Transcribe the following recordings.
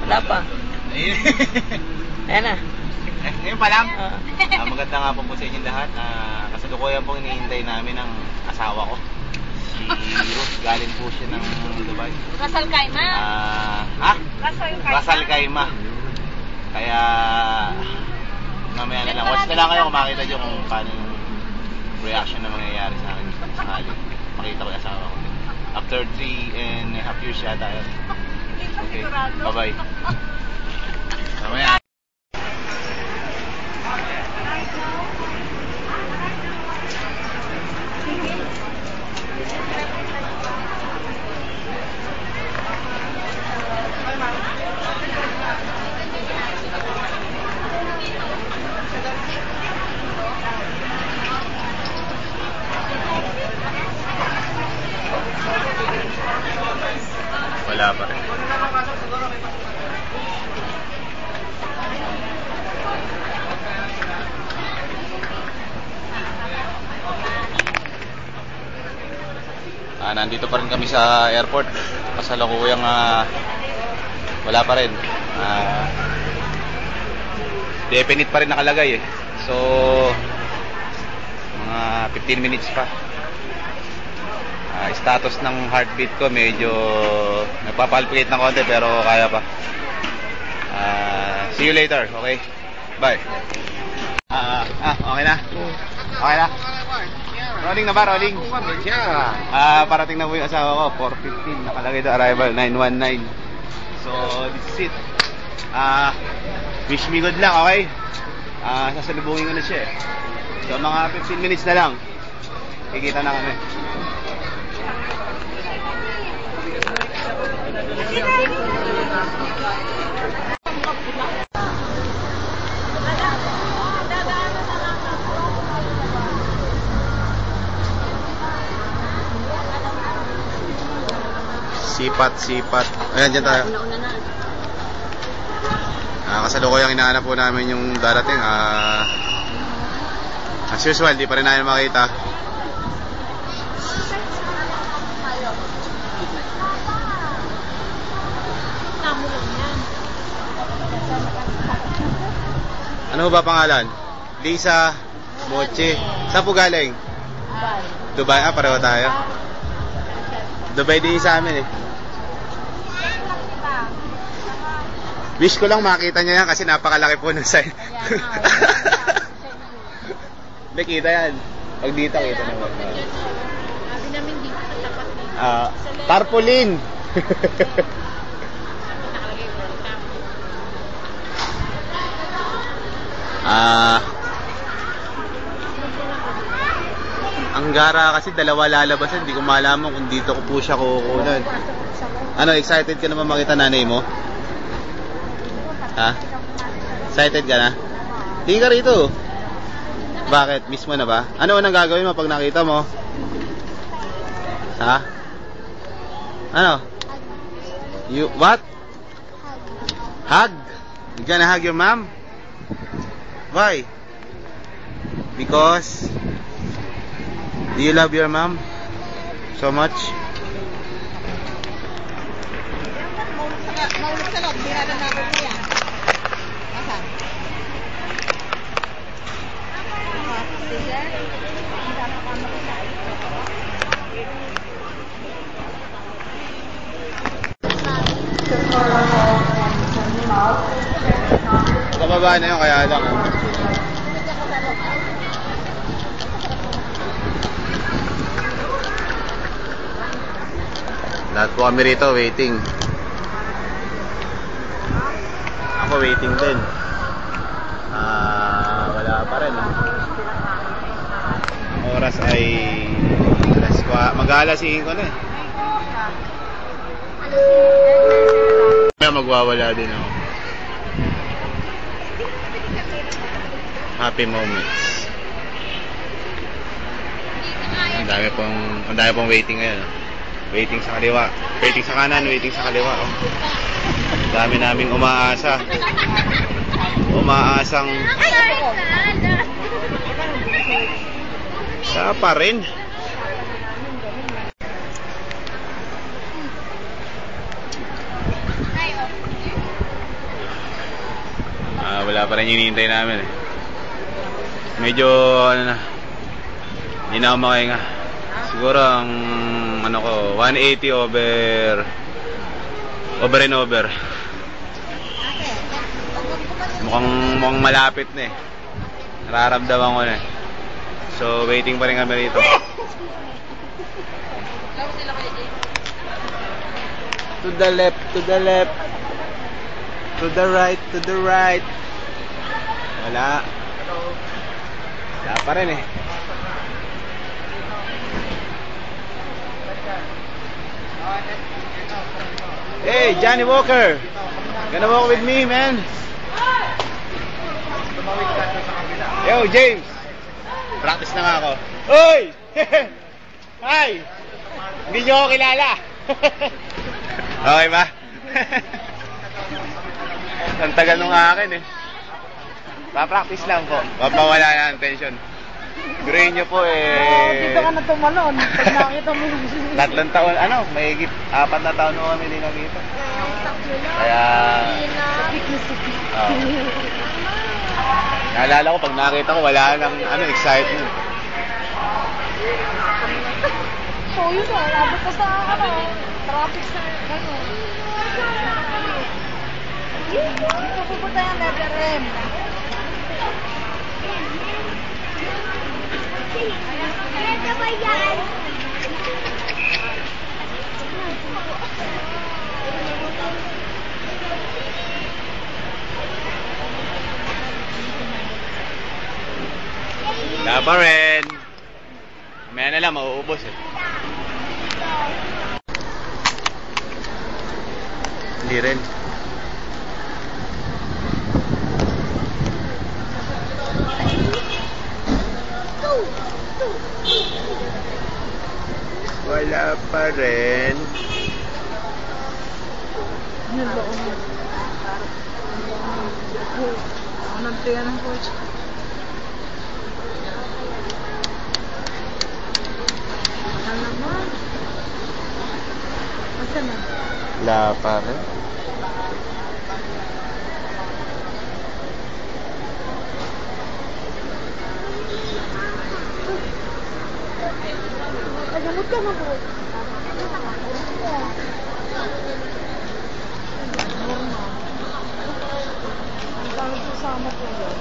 Wala pa. Ayan na. Ngayon pa lang? Maganda nga po sa inyong lahat. Kasalukuyan pong hinihintay namin ang asawa ko. Si Ruth, galing po siya ng Dubai. Kasal Kaima? Ha? Kasal Kaima? Kasal Kaima. Kaya mamaya na lang. Watch na lang kayo kung makita nyo kung paano yung reaction na mangyayari sa akin. Sakali. Makita ko yung asawa ko. After 3.5 years yata yun. Okay, bye-bye. Mamaya. Wala pa rin. Nandito pa rin kami sa airport. Kasalukuyang wala pa rin. Definite pa rin nakalagay eh. So mga 15 minutes pa. Status ng heartbeat ko medyo nagpapalpitate ng konti pero kaya pa. See you later, okay? Bye. Okay na? Okay na? Rolling na ba? Rolling? Parating na po yung asawa ko. 4:15. Nakalagay doon arrival 9:19. So, this is it. Wish me good luck, okay? Sasalubungin ko na siya eh. So, mga 15 minutes na lang. Kikita na kami. Sipat. Ayan, dyan tayo. Kasalukuyang hinahanap po namin yung darating. As usual, di pa rin namin makita. Ano ba pangalan? Lisa Moche. Saan po galing? Dubai. Pareho tayo. Dubai din sa amin eh. Wish ko lang makita niya yan kasi napakalaki po ng sign. Nakita yan. Pag dito, kita naman. Sabi namin dito sa tapat dito. Tarpaulin! Ang gara kasi dalawa lalabasan. Hindi ko malaman kung dito ko po siya kukunan. Ano, excited ka naman makita nanay mo? Ha? Excited ka na? Tingin ka rito. Bakit? Miss mo na ba? Ano unang gagawin mo pag nakita mo? Ha? Ano? You, what? Hug? You gonna hug your mom? Why? Because do you love your mom so much? Kababa na yun kaya lang. Lahat po kami rito waiting. Ako waiting din. Wala pa rin. Oras ay mag-alas 5 na eh. Magwawala din ako. Happy moments. Ang dami pong waiting ngayon. Waiting sa kaliwa, waiting sa kanan, waiting sa kaliwa. Ang dami naming umaasa. Umaasang sa pa rin. wala pa rin yung hinihintay namin eh. Medyo ano na, hindi na ako makahinga. Siguro ang ano ko 180 over and over. Mukhang malapit na eh. Nararamdaman ko na eh. So waiting pa rin kami rito. To the left, to the left. To the right, to the right. Wala. Wala pa rin eh. Hey, Johnny Walker. Gonna walk with me, man. Yo, James. Practice na nga ako. Hoy! Hi! Hindi nyo ako kilala. Okay ba? Ang tagal nung akin eh. Pa-practice lang po. Papawala na ang tension. Gurain nyo po eh. Dito ka na tumalon. Pag nakita mo. 3 taon, ano, mahigit 4 na taon mo kami din nakita. Kaya... naalala ko, pag nakita ko, wala nang excitement. So yun o, labot ka sa traffic sa gano'n. Dito pupunta yung letter M. Kaya ba yan? Wala pa rin. Maya na lang, mauubos eh. Hindi rin. Wala pa rin. Nagtiyan ng coach. Ano ba? Asa na? Wala pa rin. Gamot ka na po. Ang dami kasama ko yun.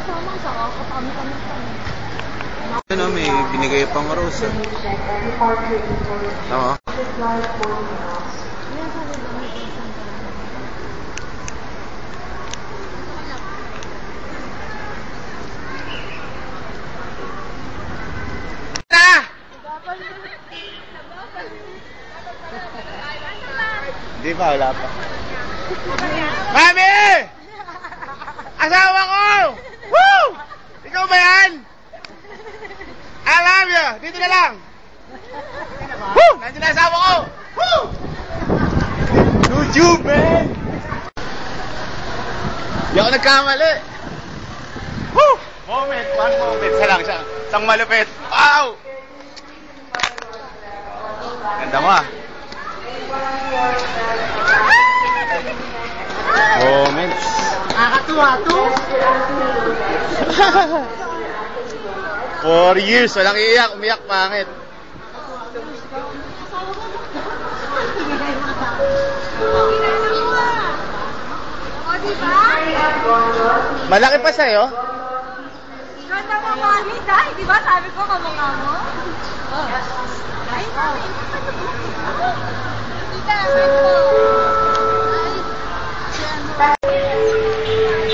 Sama sa kakatami-tami kami. Ano, may binigay pang rose ah. Oo. Hindi pa, wala pa. Mami! Asawa ko! Woo! Ikaw ba yan? I love you! Dito na lang! Woo! Nandiyan na asawa ko! Woo! YouTube, man! Hindi ako nagkamali! Woo! Moment, one moment. Isa lang siya. Isang malupit. Wow! Ganda mo ah. Moments. Nakakatuwa to. 4 years, walang iiyak, umiyak pangit. O, diba? Malaki pa sa'yo? Ganda mo, mami. Dahil, diba sabi ko kamukha mo? Ay, mami. Tita, ano?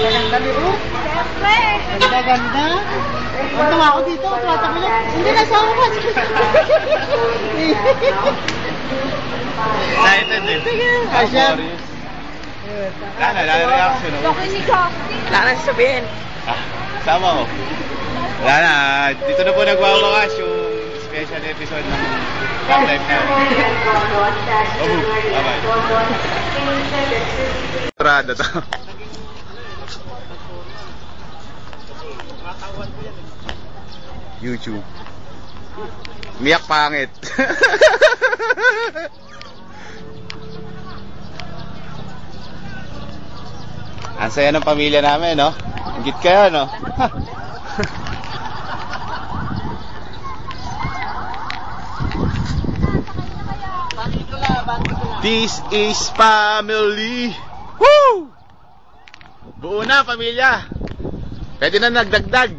Ganda mo? Siyempre. Ganda. Ganda ako dito. Tumatakbo lang. Hindi, nasawa ko. Excited din. Wala reaction. Bakit si Coffee? Wala na sabihin. Sama ko. Wala na. Dito na po nagwawakas yung special episode ng Top Life na. Bye-bye. Prada to. YouTube. Miyak pangit. Ang saya ng pamilya namin, no? Higit kayo, no? This is family. Woo! Buo na, pamilya. Pwede na nagdagdag.